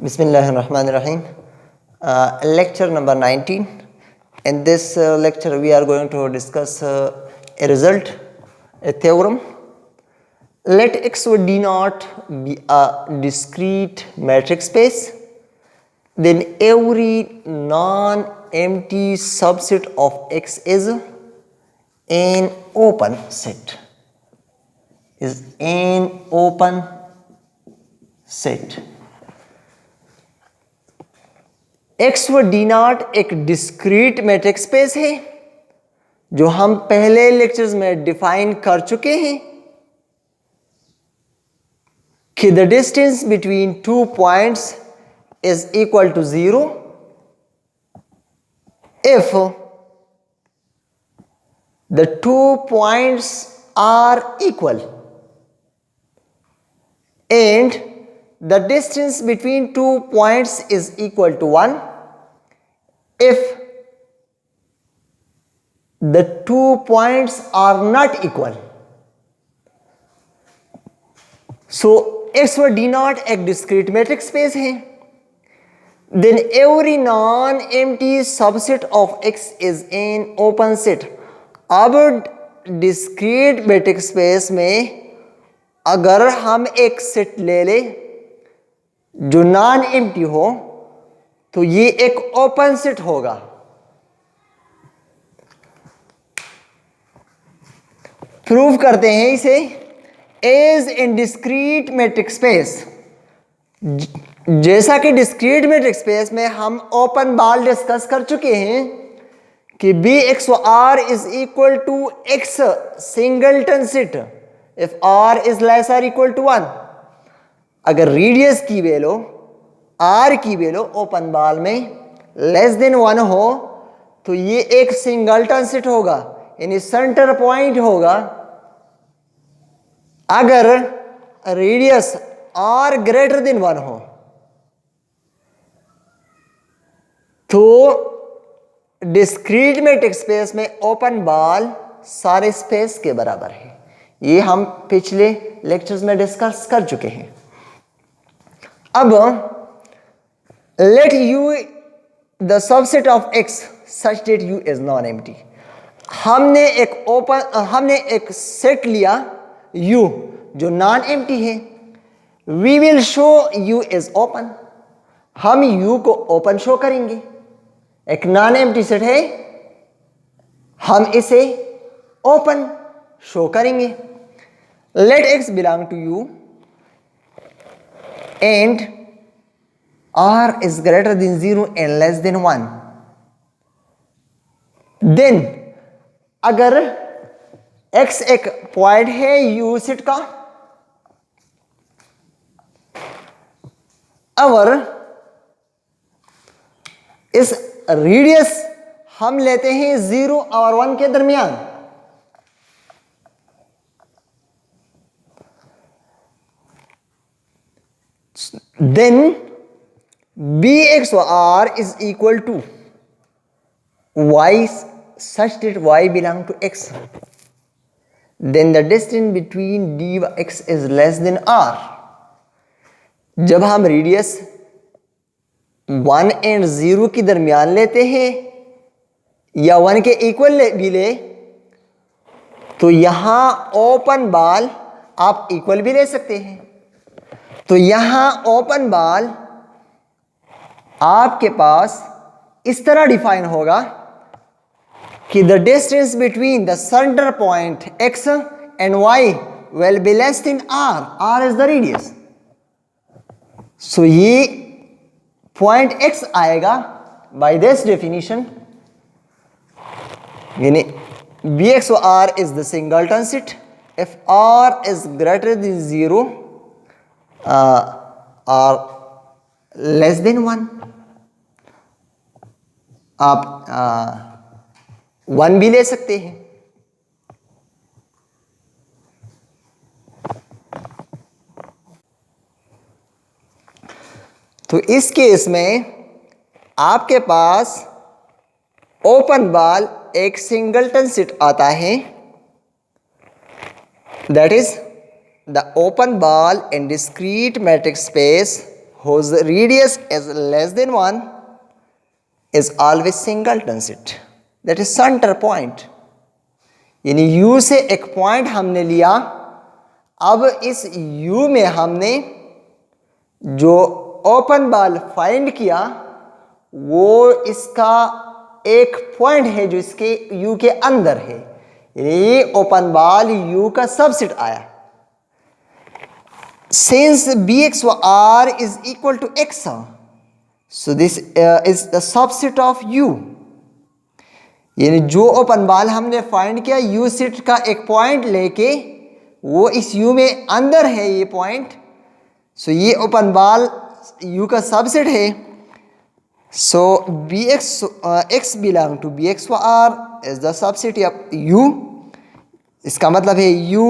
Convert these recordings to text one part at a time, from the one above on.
Bismillahirrahmanirrahim. Lecture number 19. In this lecture, we are going to discuss a result, a theorem. Let X D naught be a discrete metric space, then every non-empty subset of X is an open set. Is an open set. X व D not एक discrete metrics space है जो हम पहले lectures में define कर चुके हैं कि the distance between two points is equal to 0 if the two points are equal and the distance between two points is equal to 1 if the two points are not equal. So x व d naught एक discrete matrix space है, then every non-empty subset of x is an open set. अब discrete matrix space में अगर हम एक set ले ले जो नॉन एम्प्टी हो तो ये एक ओपन सेट होगा. प्रूव करते हैं इसे. As in discrete metrics space, जैसा कि डिस्क्रीट मैट्रिक्स स्पेस में हम ओपन बॉल डिस्कस कर चुके हैं कि B x R is equal to x singleton set if R is less or equal to 1. अगर रेडियस की वैल्यू आर की वैल्यू ओपन बॉल में लेस देन 1 हो तो ये एक सिंगलटन सेट होगा, यानी सेंटर पॉइंट होगा. अगर रेडियस आर ग्रेटर देन 1 हो तो डिस्क्रीट मैट्रिक्स स्पेस में ओपन बॉल सारे स्पेस के बराबर है. ये हम पिछले लेक्चर्स में डिस्कस कर चुके हैं. अब let u the subset of X such that u is non empty. हमने एक सेट लिया u जो नॉन एम्प्टी है. We will show u is open. हम u को ओपन शो करेंगे. एक नॉन एम्प्टी सेट है, हम इसे ओपन शो करेंगे. Let x belong to u and r is greater than 0 and less than 1. then अगर x एक पॉइंट है u सेट का और इस रेडियस हम लेते हैं 0 और 1 के दरमियान, then bxr is equal to y such that y belong to x. then the distance between dx is less than r. जब हम रेडियस 1 एंड 0 की दरमियान लेते हैं या 1 के इक्वल भी ले तो यहां ओपन बॉल आप इक्वल भी ले सकते हैं. तो यहां ओपन बॉल आपके पास इस तरह डिफाइन होगा कि the distance between the centre point x and y will be less than r. r is the radius. So ये पॉइंट x आएगा बाय दिस डेफिनेशन, यानी bxr is the singleton set if r is greater than 0 or less than 1. आप 1 भी ले सकते हैं. तो इस केस में आपके पास ओपन बॉल एक सिंगलटन सेट आता है, that is the open ball in discrete matrix space whose radius is less than 1 is always singleton set, that is center point। यानी U से एक पॉइंट हमने लिया, अब इस U में हमने जो ओपन बॉल फाइंड किया वो इसका एक पॉइंट है जो इसके U के अंदर है, ये ओपन बॉल U का सबसेट आया। Since Bx व R is equal to X, so this is the subset of U। यानी जो ओपन बॉल हमने फाइंड किया U सेट का एक पॉइंट लेके वो इस U में अंदर है ये पॉइंट, सो ये ओपन बॉल U का सबसेट है। सो Bx X belong to Bx व R is the subset of U। इसका मतलब है U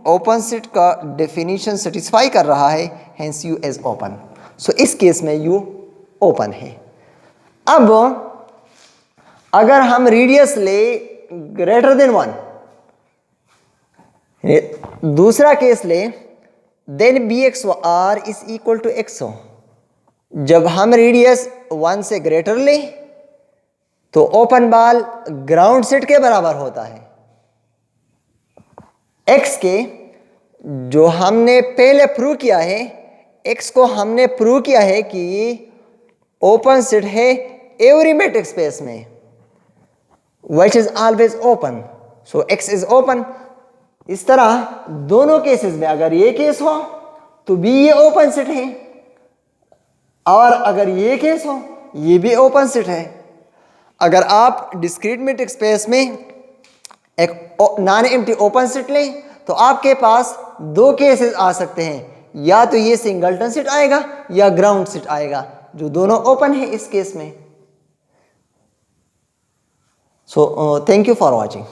ओपन सेट का डेफिनेशन सेटिस्फाई कर रहा है, हेंस U इज ओपन। सो इस केस में U ओपन है। अब अगर हम रेडियस ले ग्रेटर देन 1, दूसरा केस ले, देन Bx व R is equal to X हो। जब हम रेडियस 1 से ग्रेटर ले तो ओपन बॉल ग्राउंड सेट के बराबर होता है। X के जो हमने पहले प्रूव किया है, X को हमने प्रूव किया है कि ओपन सेट है एवरी मैट्रिक स्पेस में, which is always open, so X is open। इस तरह दोनों केसेस में अगर ये केस हो तो भी ये ओपन सेट है, और अगर ये केस हो ये भी ओपन सेट है। अगर आप डिस्क्रीट मैट्रिक स्पेस में एक नॉन एम्प्टी ओपन सेट लें तो आपके पास दो केसेस आ सकते हैं, या तो ये सिंगलटन सेट आएगा या ग्राउंड सेट आएगा, जो दोनों ओपन है इस केस में। So thank you for watching.